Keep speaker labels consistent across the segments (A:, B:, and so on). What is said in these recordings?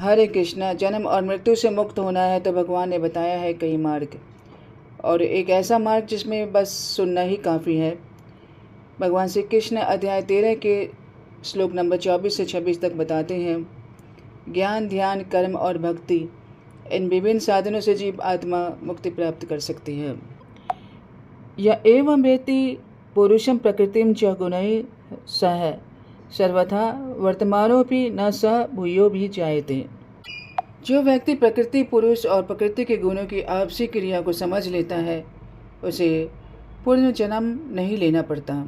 A: हरे कृष्णा। जन्म और मृत्यु से मुक्त होना है तो भगवान ने बताया है कई मार्ग, और एक ऐसा मार्ग जिसमें बस सुनना ही काफ़ी है। भगवान श्री कृष्ण अध्याय 13 के श्लोक नंबर 24 से 26 तक बताते हैं, ज्ञान, ध्यान, कर्म और भक्ति, इन विभिन्न साधनों से जीव आत्मा मुक्ति प्राप्त कर सकती है। य एवं वेति पुरुषं प्रकृतिं च गुणैः सह सर्वथा वर्तमानोपि न सह भूयो भी जायते। जो व्यक्ति प्रकृति, पुरुष और प्रकृति के गुणों की आपसी क्रिया को समझ लेता है, उसे पुनर्जन्म नहीं लेना पड़ता।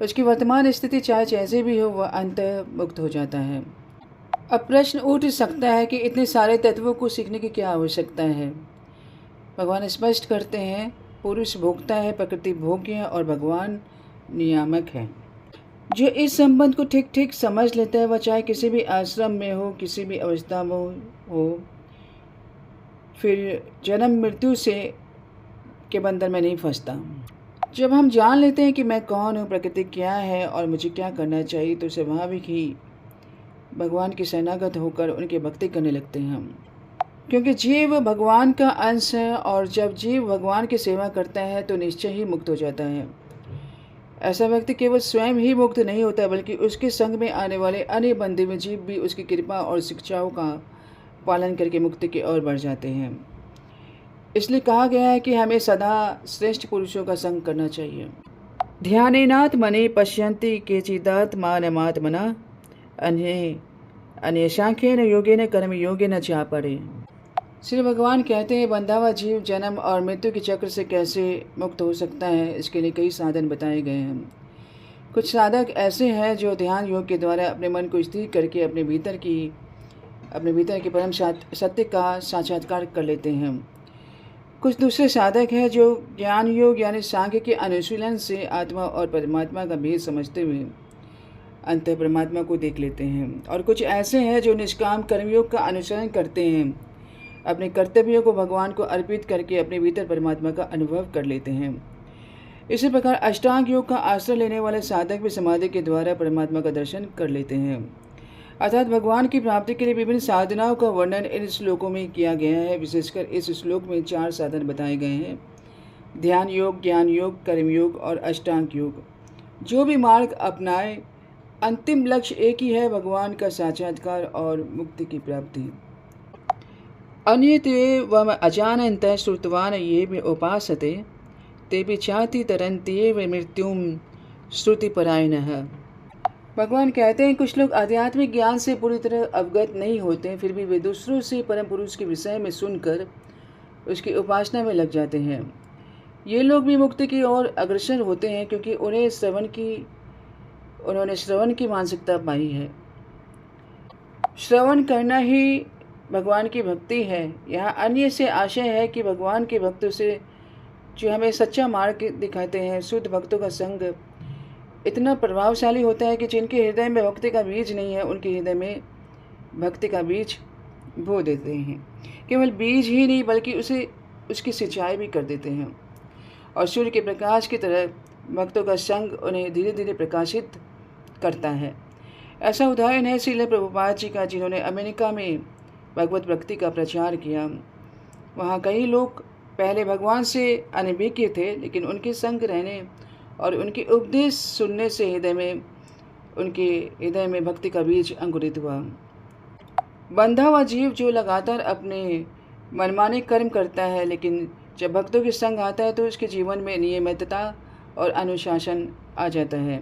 A: उसकी वर्तमान स्थिति चाहे जैसे भी हो, वह अंततः मुक्त हो जाता है। अब प्रश्न उठ सकता है कि इतने सारे तत्वों को सीखने की क्या आवश्यकता है। भगवान स्पष्ट करते हैं, पुरुष भोक्ता है, प्रकृति भोग्य है और भगवान नियामक है। जो इस संबंध को ठीक ठीक समझ लेता है, वह चाहे किसी भी आश्रम में हो, किसी भी अवस्था में हो, फिर जन्म मृत्यु से के बंधन में नहीं फंसता। जब हम जान लेते हैं कि मैं कौन हूँ, प्रकृति क्या है और मुझे क्या करना चाहिए, तो स्वाभाविक ही भगवान के शरणागत होकर उनकी भक्ति करने लगते हैं हम। क्योंकि जीव भगवान का अंश है, और जब जीव भगवान की सेवा करता है तो निश्चय ही मुक्त हो जाता है। ऐसा व्यक्ति केवल स्वयं ही मुक्त नहीं होता, बल्कि उसके संग में आने वाले अन्य बंधे में जीव भी उसकी कृपा और शिक्षाओं का पालन करके मुक्ति की ओर बढ़ जाते हैं। इसलिए कहा गया है कि हमें सदा श्रेष्ठ पुरुषों का संग करना चाहिए। ध्यानेनात्मने पश्यन्ति केचिदात्मानमात्मना अन्ये सांख्येन योगेन कर्म योगेन चापरे। श्री भगवान कहते हैं, बंधा हुआ जीव जन्म और मृत्यु के चक्र से कैसे मुक्त हो सकता है, इसके लिए कई साधन बताए गए हैं। कुछ साधक ऐसे हैं जो ध्यान योग के द्वारा अपने मन को स्थिर करके अपने भीतर की परम सत्य का साक्षात्कार कर लेते हैं। कुछ दूसरे साधक हैं जो ज्ञान योग यानी सांख्य के अनुशीलन से आत्मा और परमात्मा का भेद समझते हुए अंत परमात्मा को देख लेते हैं। और कुछ ऐसे हैं जो निष्काम कर्मयोग का अनुसरण करते हैं, अपने कर्तव्यों को भगवान को अर्पित करके अपने भीतर परमात्मा का अनुभव कर लेते हैं। इसी प्रकार अष्टांग योग का आश्रय लेने वाले साधक भी समाधि के द्वारा परमात्मा का दर्शन कर लेते हैं। अर्थात भगवान की प्राप्ति के लिए विभिन्न साधनाओं का वर्णन इन श्लोकों में किया गया है। विशेषकर इस श्लोक में 4 साधन बताए गए हैं, ध्यान योग, ज्ञान योग, कर्म योग और अष्टांग योग। जो भी मार्ग अपनाए, अंतिम लक्ष्य एक ही है, भगवान का साक्षात्कार और मुक्ति की प्राप्ति। अन्येत्वेवम् अजानन्तः श्रुतवान् ये उपासते तेऽपि चाति तरन्त्येव मृत्युं श्रुतिपरायणः। भगवान कहते हैं, कुछ लोग आध्यात्मिक ज्ञान से पूरी तरह अवगत नहीं होते, फिर भी वे दूसरों से परम पुरुष के विषय में सुनकर उसकी उपासना में लग जाते हैं। ये लोग भी मुक्ति की ओर अग्रसर होते हैं, क्योंकि उन्होंने श्रवण की मानसिकता पाई है। श्रवण करना ही भगवान की भक्ति है। यहाँ अन्य से आशय है कि भगवान के भक्तों से जो हमें सच्चा मार्ग दिखाते हैं, शुद्ध भक्तों का संग इतना प्रभावशाली होता है कि जिनके हृदय में भक्ति का बीज नहीं है, उनके हृदय में भक्ति का बीज बो देते हैं। केवल बीज ही नहीं, बल्कि उसकी सिंचाई भी कर देते हैं। और सूर्य के प्रकाश की तरह भक्तों का संग उन्हें धीरे धीरे प्रकाशित करता है। ऐसा उदाहरण है श्रील प्रभुपाद जी का, जिन्होंने अमेरिका में भगवत भक्ति का प्रचार किया। वहाँ कई लोग पहले भगवान से अनभिज्ञ थे, लेकिन उनके संग रहने और उनके उपदेश सुनने से उनके हृदय में भक्ति का बीज अंकुरित हुआ। बंधा हुआ जीव जो लगातार अपने मनमाने कर्म करता है, लेकिन जब भक्तों के संग आता है तो उसके जीवन में नियमितता और अनुशासन आ जाता है।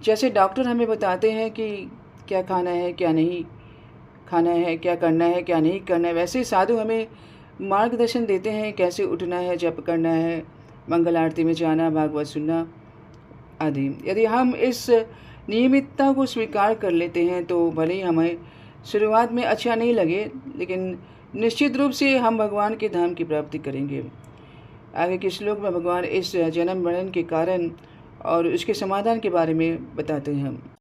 A: जैसे डॉक्टर हमें बताते हैं कि क्या खाना है, क्या नहीं खाना है, क्या करना है, क्या नहीं करना है, वैसे साधु हमें मार्गदर्शन देते हैं, कैसे उठना है, जप करना है, मंगल आरती में जाना, भागवत सुनना आदि। यदि हम इस नियमितता को स्वीकार कर लेते हैं तो भले ही हमें शुरुआत में अच्छा नहीं लगे, लेकिन निश्चित रूप से हम भगवान के धाम की प्राप्ति करेंगे। आगे के श्लोक में भगवान इस जन्म मरण के कारण और उसके समाधान के बारे में बताते हैं।